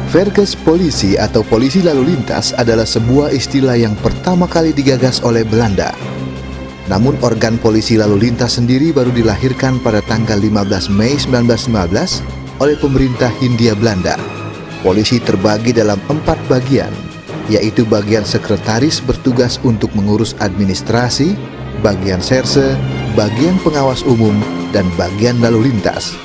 Verkes Polisi atau polisi lalu lintas adalah sebuah istilah yang pertama kali digagas oleh Belanda. Namun organ polisi lalu lintas sendiri baru dilahirkan pada tanggal 15 Mei 1915 oleh pemerintah Hindia Belanda. Polisi terbagi dalam 4 bagian, yaitu bagian sekretaris bertugas untuk mengurus administrasi, bagian serse, bagian pengawas umum, dan bagian lalu lintas.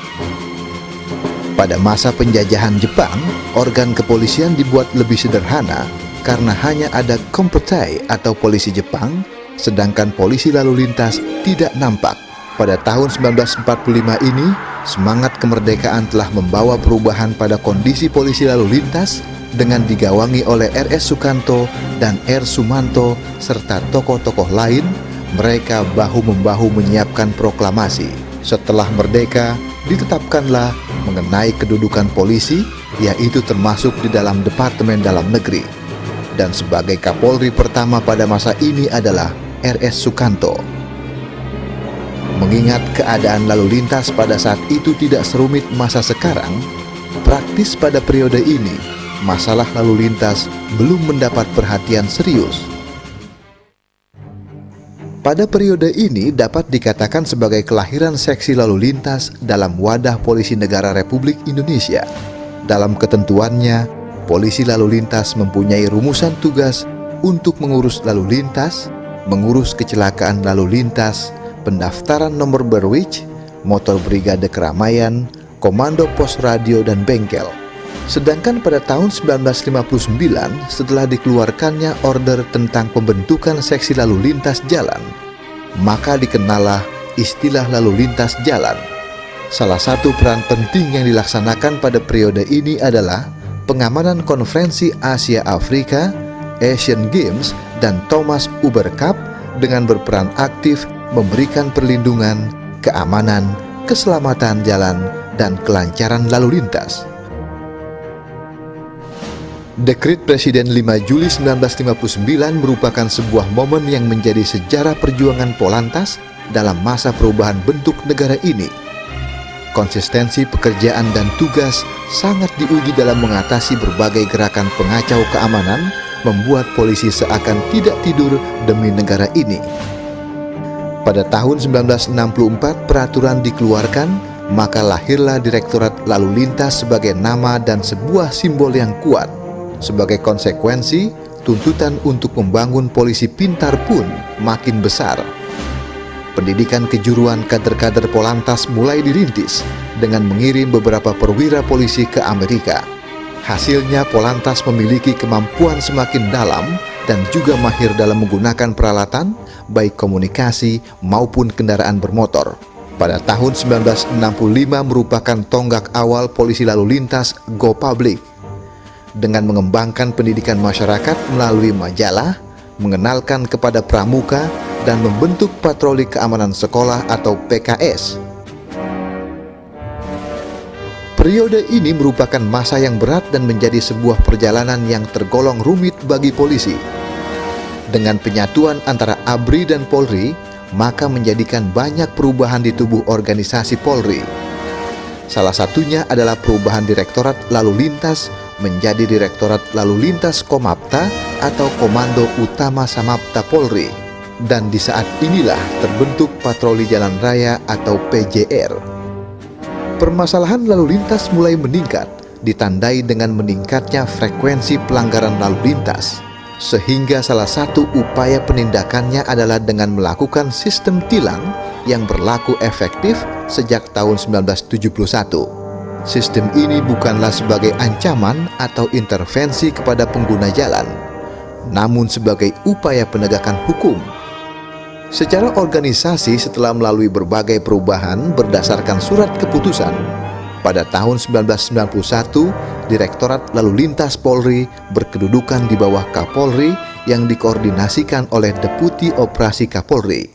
Pada masa penjajahan Jepang, organ kepolisian dibuat lebih sederhana karena hanya ada kompetai atau polisi Jepang, sedangkan polisi lalu lintas tidak nampak. Pada tahun 1945 ini, semangat kemerdekaan telah membawa perubahan pada kondisi polisi lalu lintas dengan digawangi oleh R.S. Sukanto dan R. Sumanto serta tokoh-tokoh lain. Mereka bahu-membahu menyiapkan proklamasi. Setelah merdeka, ditetapkanlah mengenai kedudukan polisi, yaitu termasuk di dalam Departemen Dalam Negeri. Dan sebagai Kapolri pertama pada masa ini adalah R.S. Sukanto. Mengingat keadaan lalu lintas pada saat itu tidak serumit masa sekarang, praktis pada periode ini, masalah lalu lintas belum mendapat perhatian serius. Pada periode ini dapat dikatakan sebagai kelahiran seksi lalu lintas dalam wadah Polisi Negara Republik Indonesia. Dalam ketentuannya, polisi lalu lintas mempunyai rumusan tugas untuk mengurus lalu lintas, mengurus kecelakaan lalu lintas, pendaftaran nomor berwij, motor brigade keramaian, komando pos radio dan bengkel. Sedangkan pada tahun 1959, setelah dikeluarkannya order tentang pembentukan seksi lalu lintas jalan, maka dikenallah istilah lalu lintas jalan. Salah satu peran penting yang dilaksanakan pada periode ini adalah pengamanan konferensi Asia Afrika, Asian Games, dan Thomas Uber Cup dengan berperan aktif memberikan perlindungan, keamanan, keselamatan jalan, dan kelancaran lalu lintas. Dekret Presiden 5 Juli 1959 merupakan sebuah momen yang menjadi sejarah perjuangan Polantas dalam masa perubahan bentuk negara ini. Konsistensi pekerjaan dan tugas sangat diuji dalam mengatasi berbagai gerakan pengacau keamanan, membuat polisi seakan tidak tidur demi negara ini. Pada tahun 1964 peraturan dikeluarkan, maka lahirlah Direktorat Lalu Lintas sebagai nama dan sebuah simbol yang kuat. Sebagai konsekuensi, tuntutan untuk membangun polisi pintar pun makin besar. Pendidikan kejuruan kader-kader Polantas mulai dirintis dengan mengirim beberapa perwira polisi ke Amerika. Hasilnya Polantas memiliki kemampuan semakin dalam dan juga mahir dalam menggunakan peralatan, baik komunikasi maupun kendaraan bermotor. Pada tahun 1965 merupakan tonggak awal polisi lalu lintas Go Public. Dengan mengembangkan pendidikan masyarakat melalui majalah, mengenalkan kepada pramuka, dan membentuk patroli keamanan sekolah atau PKS. Periode ini merupakan masa yang berat dan menjadi sebuah perjalanan yang tergolong rumit bagi polisi. Dengan penyatuan antara ABRI dan Polri, maka menjadikan banyak perubahan di tubuh organisasi Polri. Salah satunya adalah perubahan Direktorat Lalu Lintas menjadi Direktorat Lalu Lintas Komapta atau Komando Utama Samapta Polri. Dan di saat inilah terbentuk Patroli Jalan Raya atau PJR. Permasalahan lalu lintas mulai meningkat, ditandai dengan meningkatnya frekuensi pelanggaran lalu lintas. Sehingga salah satu upaya penindakannya adalah dengan melakukan sistem tilang yang berlaku efektif sejak tahun 1971. Sistem ini bukanlah sebagai ancaman atau intervensi kepada pengguna jalan, namun sebagai upaya penegakan hukum. Secara organisasi, setelah melalui berbagai perubahan berdasarkan surat keputusan, pada tahun 1991, Direktorat Lalu Lintas Polri berkedudukan di bawah Kapolri yang dikoordinasikan oleh Deputi Operasi Kapolri.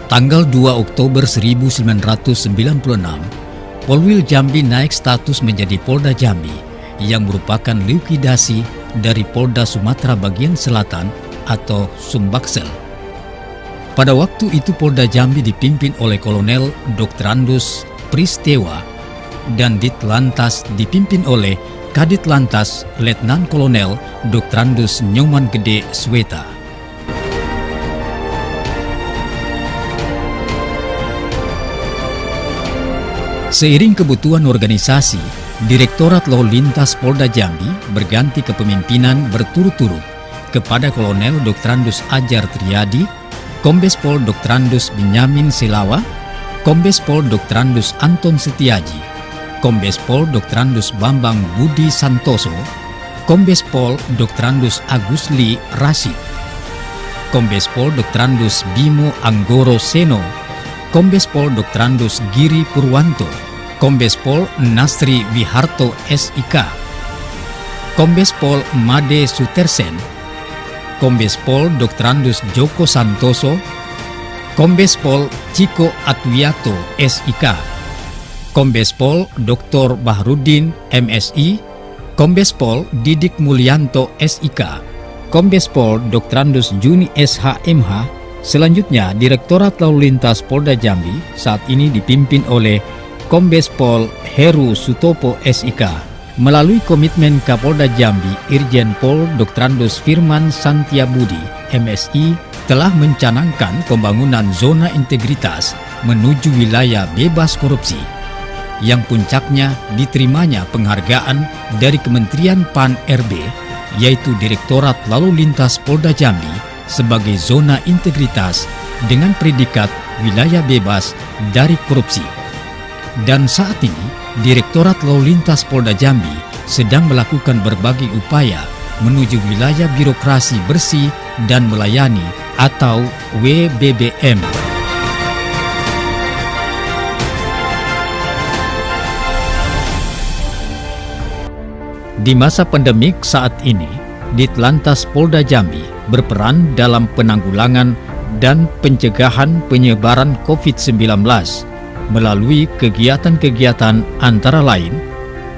Tanggal 2 Oktober 1996, Polwil Jambi naik status menjadi Polda Jambi yang merupakan likuidasi dari Polda Sumatera Bagian Selatan atau Sumbaksel. Pada waktu itu Polda Jambi dipimpin oleh Kolonel Dr. Andus Pristewa dan Ditlantas dipimpin oleh Kadit Lantas Letnan Kolonel Dr. Andus Nyoman Gede Sweta. Seiring kebutuhan organisasi, Direktorat Lalu Lintas Polda Jambi berganti kepemimpinan berturut-turut kepada Kolonel Dr. Andus Ajar Triadi, Kombes Pol Dr. Andus Benyamin Selawa, Kombes Pol Dr. Andus Anton Setiaji, Kombes Pol Dr. Andus Bambang Budi Santoso, Kombes Pol Dr. Andus Agusli Rashid, Kombes Pol Dr. Andus Bimo Anggoro Seno, Kombes Pol Dr. Andus Giri Purwanto, Kombes Pol Nasri Wiharto SIK, Kombes Pol Made Sutersen, Kombes Pol Dr. Andus Joko Santoso, Kombes Pol Ciko Atwiato SIK, Kombes Pol Dr. Bahrudin MSI, Kombes Pol Didik Mulyanto SIK, Kombes Pol Dr. Andus Juni SHMH. Selanjutnya, Direktorat Lalu Lintas Polda Jambi saat ini dipimpin oleh Kombes Pol Heru Sutopo SIK. Melalui komitmen Kapolda Jambi, Irjen Pol Dr. Andus Firman Santiabudi MSI telah mencanangkan pembangunan zona integritas menuju wilayah bebas korupsi, yang puncaknya diterimanya penghargaan dari Kementerian PAN-RB, yaitu Direktorat Lalu Lintas Polda Jambi sebagai zona integritas dengan predikat wilayah bebas dari korupsi. Dan saat ini, Direktorat Lalu Lintas Polda Jambi sedang melakukan berbagai upaya menuju wilayah birokrasi bersih dan melayani atau WBBM. Di masa pandemik saat ini, Ditlantas Polda Jambi berperan dalam penanggulangan dan pencegahan penyebaran COVID-19 melalui kegiatan-kegiatan antara lain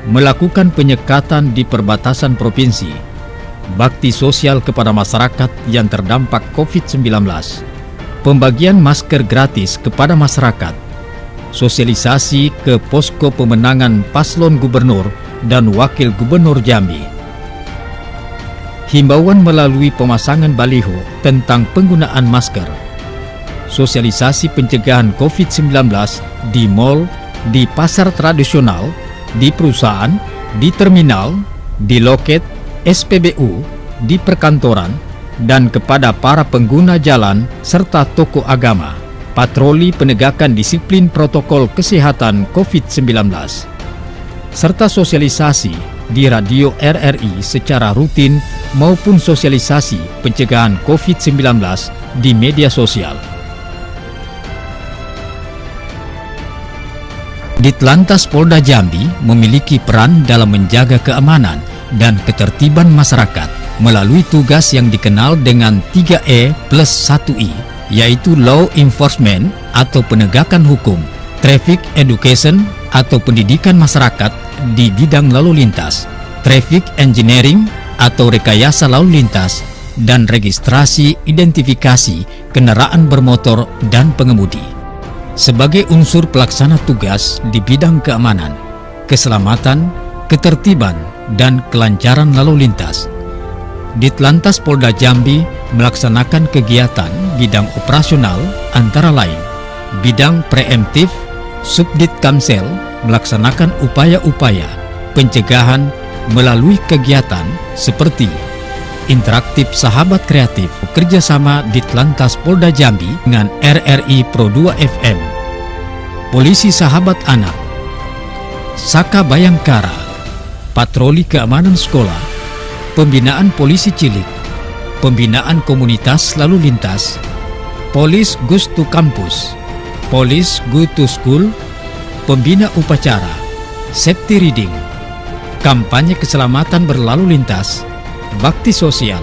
melakukan penyekatan di perbatasan provinsi, bakti sosial kepada masyarakat yang terdampak COVID-19, pembagian masker gratis kepada masyarakat, sosialisasi ke posko pemenangan paslon gubernur dan wakil gubernur Jambi, himbauan melalui pemasangan baliho tentang penggunaan masker, sosialisasi pencegahan COVID-19 di mal, di pasar tradisional, di perusahaan, di terminal, di loket, SPBU, di perkantoran, dan kepada para pengguna jalan serta toko agama, patroli penegakan disiplin protokol kesehatan COVID-19, serta sosialisasi di radio RRI secara rutin maupun sosialisasi pencegahan COVID-19 di media sosial. Ditlantas Polda Jambi memiliki peran dalam menjaga keamanan dan ketertiban masyarakat melalui tugas yang dikenal dengan 3E plus 1I, yaitu Law Enforcement atau penegakan hukum, Traffic Education atau pendidikan masyarakat di bidang lalu lintas, Traffic Engineering atau rekayasa lalu lintas, dan registrasi identifikasi kendaraan bermotor dan pengemudi. Sebagai unsur pelaksana tugas di bidang keamanan, keselamatan, ketertiban, dan kelancaran lalu lintas, Ditlantas Polda Jambi melaksanakan kegiatan bidang operasional antara lain bidang preemptif. Subdit Kamsel melaksanakan upaya-upaya pencegahan melalui kegiatan seperti interaktif sahabat kreatif kerjasama Ditlantas Polda Jambi dengan RRI Pro 2 FM, Polisi Sahabat Anak, Saka Bayangkara, patroli keamanan sekolah, pembinaan polisi cilik, pembinaan komunitas lalu lintas, Polis Goes to Campus, Polis Go to School, pembina upacara, safety reading, kampanye keselamatan berlalu lintas, bakti sosial,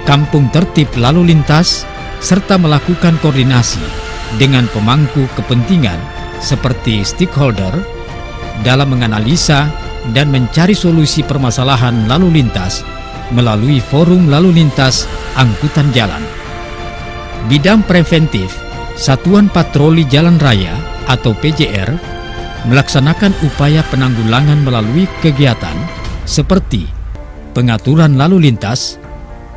kampung tertib lalu lintas, serta melakukan koordinasi dengan pemangku kepentingan seperti stakeholder dalam menganalisa dan mencari solusi permasalahan lalu lintas melalui forum lalu lintas angkutan jalan. Bidang preventif, Satuan Patroli Jalan Raya atau PJR melaksanakan upaya penanggulangan melalui kegiatan seperti pengaturan lalu lintas,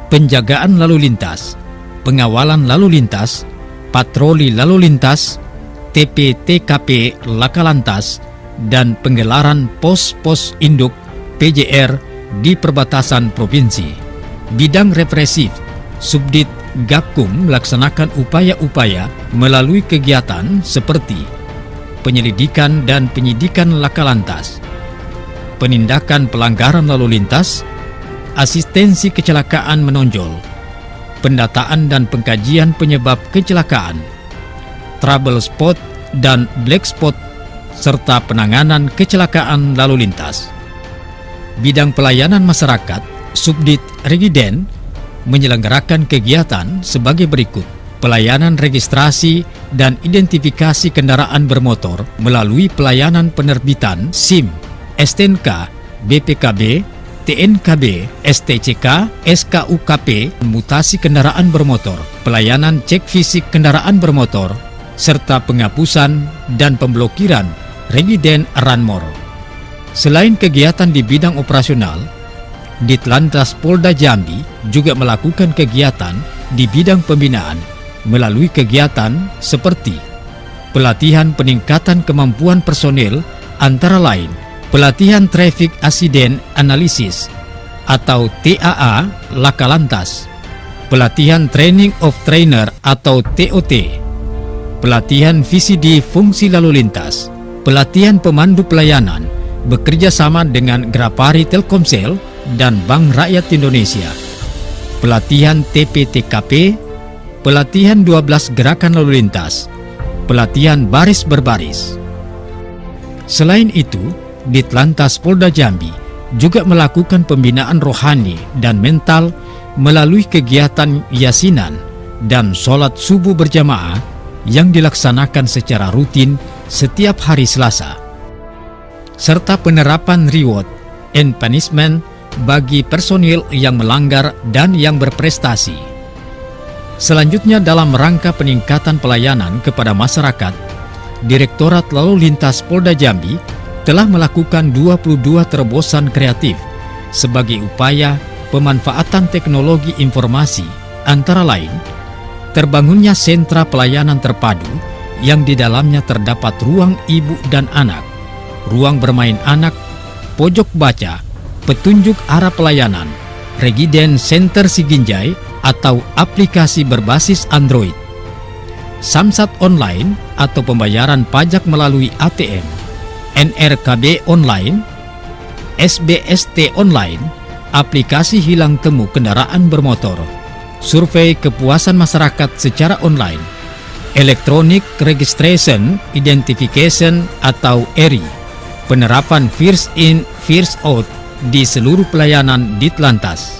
penjagaan lalu lintas, pengawalan lalu lintas, patroli lalu lintas, TP/TKP Laka Lantas, dan penggelaran pos-pos induk PJR di perbatasan provinsi. Bidang represif, Subdit Gakum melaksanakan upaya-upaya melalui kegiatan seperti penyelidikan dan penyidikan laka lantas, penindakan pelanggaran lalu lintas, asistensi kecelakaan menonjol, pendataan dan pengkajian penyebab kecelakaan, trouble spot dan black spot, serta penanganan kecelakaan lalu lintas. Bidang pelayanan masyarakat, Subdit Regiden menyelenggarakan kegiatan sebagai berikut: pelayanan registrasi dan identifikasi kendaraan bermotor melalui pelayanan penerbitan SIM, STNK, BPKB, TNKB, STCK, SKUKP, mutasi kendaraan bermotor, pelayanan cek fisik kendaraan bermotor, serta penghapusan dan pemblokiran Regiden Ranmor. Selain kegiatan di bidang operasional, Ditlantas Polda Jambi juga melakukan kegiatan di bidang pembinaan melalui kegiatan seperti pelatihan peningkatan kemampuan personel, antara lain pelatihan Traffic Accident Analysis atau TAA Laka Lantas, pelatihan Training of Trainer atau TOT, pelatihan VCD fungsi lalu lintas, pelatihan pemandu pelayanan bekerja sama dengan Grapari Telkomsel dan Bank Rakyat Indonesia, pelatihan TP/TKP, pelatihan 12 gerakan lalu lintas, pelatihan baris berbaris. Selain itu, Ditlantas Polda Jambi juga melakukan pembinaan rohani dan mental melalui kegiatan yasinan dan sholat subuh berjamaah yang dilaksanakan secara rutin setiap hari Selasa, serta penerapan reward and punishment bagi personil yang melanggar dan yang berprestasi. Selanjutnya, dalam rangka peningkatan pelayanan kepada masyarakat, Direktorat Lalu Lintas Polda Jambi telah melakukan 22 terobosan kreatif sebagai upaya pemanfaatan teknologi informasi, antara lain terbangunnya sentra pelayanan terpadu yang di dalamnya terdapat ruang ibu dan anak, ruang bermain anak, pojok baca, petunjuk arah pelayanan, Regiden Center Siginjai atau aplikasi berbasis Android, Samsat Online atau pembayaran pajak melalui ATM, NRKB Online, SBST Online, aplikasi hilang temu kendaraan bermotor, survei kepuasan masyarakat secara online, Electronic Registration Identification atau ERI, penerapan First In First Out di seluruh pelayanan Ditlantas,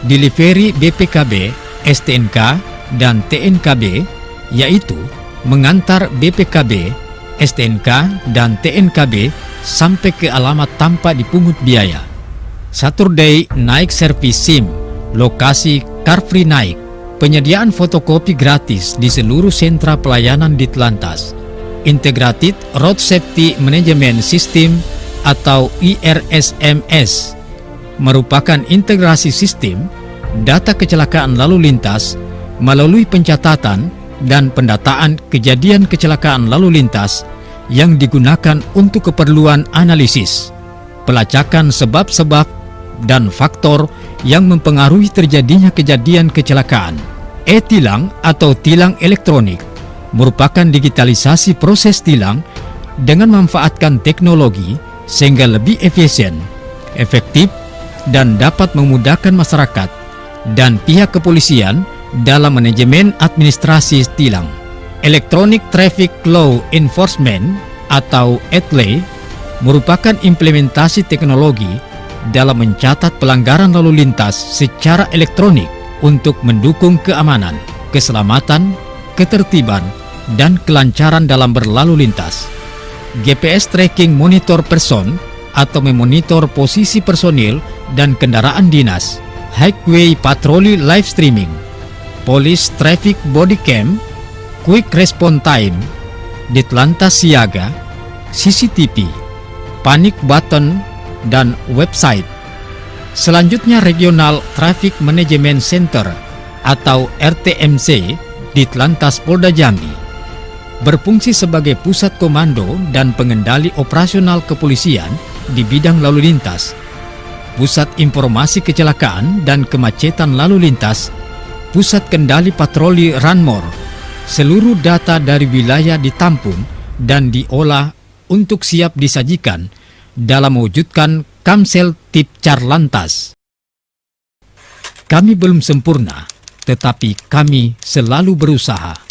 delivery BPKB, STNK, dan TNKB, yaitu mengantar BPKB, STNK, dan TNKB sampai ke alamat tanpa dipungut biaya. Saturday Night Service SIM, lokasi Car Free Night, penyediaan fotokopi gratis di seluruh sentra pelayanan Ditlantas, Integrated Road Safety Management System atau IRSMS, merupakan integrasi sistem data kecelakaan lalu lintas melalui pencatatan dan pendataan kejadian kecelakaan lalu lintas yang digunakan untuk keperluan analisis, pelacakan sebab-sebab dan faktor yang mempengaruhi terjadinya kejadian kecelakaan. E-tilang atau tilang elektronik merupakan digitalisasi proses tilang dengan memanfaatkan teknologi sehingga lebih efisien, efektif, dan dapat memudahkan masyarakat dan pihak kepolisian dalam manajemen administrasi tilang. Electronic Traffic Law Enforcement atau ETLE merupakan implementasi teknologi dalam mencatat pelanggaran lalu lintas secara elektronik untuk mendukung keamanan, keselamatan, ketertiban, dan kelancaran dalam berlalu lintas. GPS Tracking Monitor Person atau memonitor posisi personil dan kendaraan dinas, Highway Patroli Live Streaming, Police Traffic Body Cam, Quick Response Time, Ditlantas Siaga, CCTV, Panic Button, dan website. Selanjutnya Regional Traffic Management Center atau RTMC Ditlantas Polda Jambi berfungsi sebagai pusat komando dan pengendali operasional kepolisian di bidang lalu lintas, pusat informasi kecelakaan dan kemacetan lalu lintas, pusat kendali patroli Ranmor. Seluruh data dari wilayah ditampung dan diolah untuk siap disajikan dalam mewujudkan Kamsel Tip Carlantas. Kami belum sempurna, tetapi kami selalu berusaha.